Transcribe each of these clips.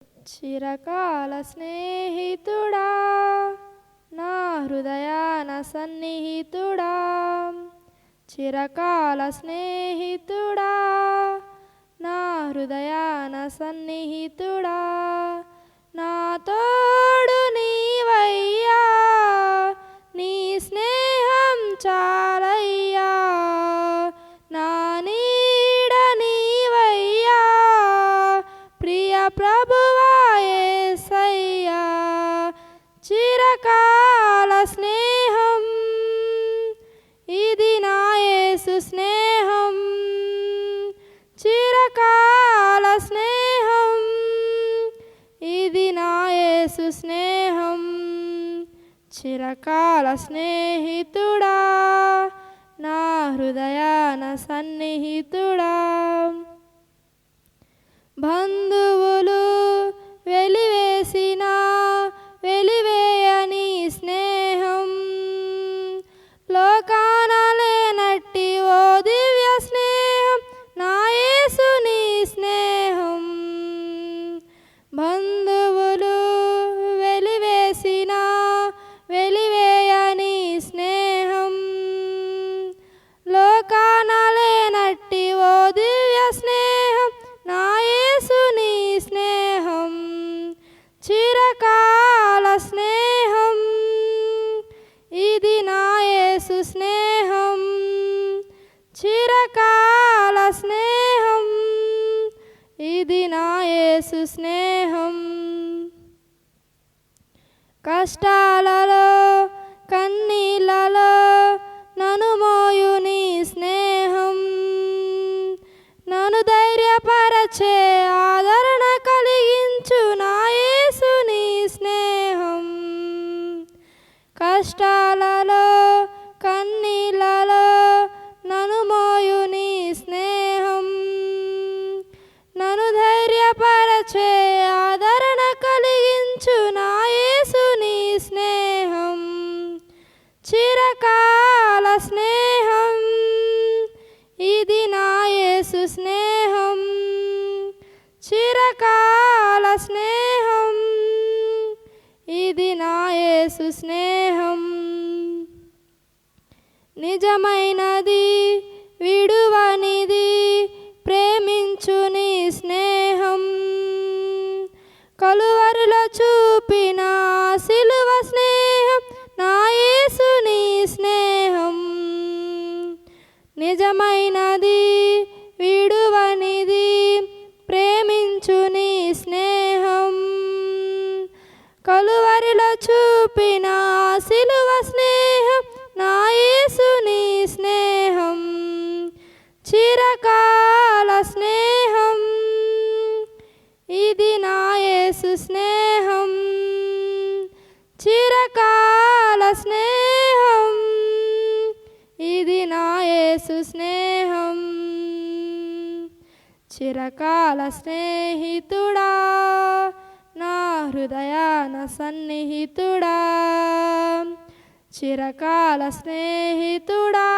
చిరకాల స్నేహితుడా నా హృదయాన సన్నిహితుడా, చిరకాల స్నేహితుడా నా హృదయాన సన్నిహితుడా, నా తోడు నీవయ్యా, నీ స్నేహం చాలయ్యా, నా నీడ నీవయ్యా, ప్రియ ప్రభువా యేసయ్యా. చిరకాల స్నేహం ఇది నా యేసు స్నేహం, చిరకాల స్నేహం ఇది నా యేసు స్నేహం. చిరకాల స్నేహితుడా నా హృదయాన సన్నిహితుడా, బంధువులు వెలివేసిన వెలివేయని స్నేహం, లోకాన లేనట్టి ఓ దివ్య స్నేహం నా యేసుని స్నేహం. బంధువులు వెలివేసిన వెలివేయని స్నేహం, లోకాన లేనట్టి ఓ దివ్య స్నేహం నా యేసుని స్నేహం. చిరకాల స్నేహం ఇది నా యేసు స్నేహం, చిరకాల స్నేహం ఇది నా యేసు స్నేహం. కష్టాలలో కన్నీళ్ళలో నన్ను మోయు నీ స్నేహం, నన్ను ధైర్యపరచే ఆదరణ కలిగించు నా యేసుని స్నేహం. కష్టాలలో కన్నీళ్ళలో నన్ను మోయు నీ స్నేహం, నన్ను ధైర్యపరచే ఆదరణ కలిగించు నా యేసుని స్నేహం. చిరకాల స్నేహం ఇది నా యేసు స్నేహం, చిరకాల స్నేహం ఇది నా యేసు స్నేహం. నిజమైనది విడువనిది ప్రేమించు నీ స్నేహం, కలువరిలో చూపిన సిలువ స్నేహం నా యేసుని స్నేహం. నిజమైనది విడువనిది ప్రేమించు నీ స్నేహం, కలువరిలో చూపిన సిలువ స్నేహం నా యేసుని స్నేహం. చిరకాల స్నేహం ఇది నా యేసు స్నేహం, చిరకాల స్నేహం ఇది నా యేసు స్నేహం. చిరకాల స్నేహితుడా నా హృదయాన సన్నిహితుడా, చిరకాల స్నేహితుడా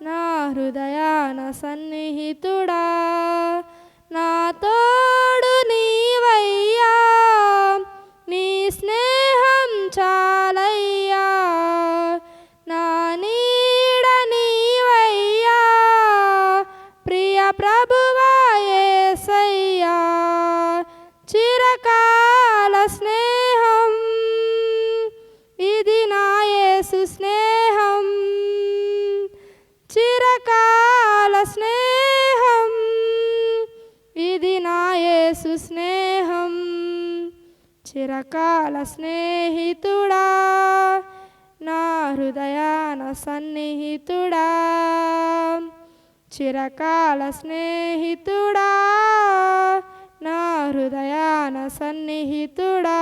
నా హృదయాన సన్నిహితుడా, నా తోడు నీవయ్యా, నీ స్నేహం చాలయ్యా, నా నీడ నీవయ్యా, ప్రియ ప్రభువా యేసయ్యా. చిరకాల స్నేహం ఇది నా యేసు స్నేహం, చిరకాల స్నేహం ఇది నా యేసు స్నేహం. చిరకాల స్నేహితుడా నా హృదయాన సన్నిహితుడా, చిరకాల స్నేహితుడా నా హృదయాన సన్నిహితుడా.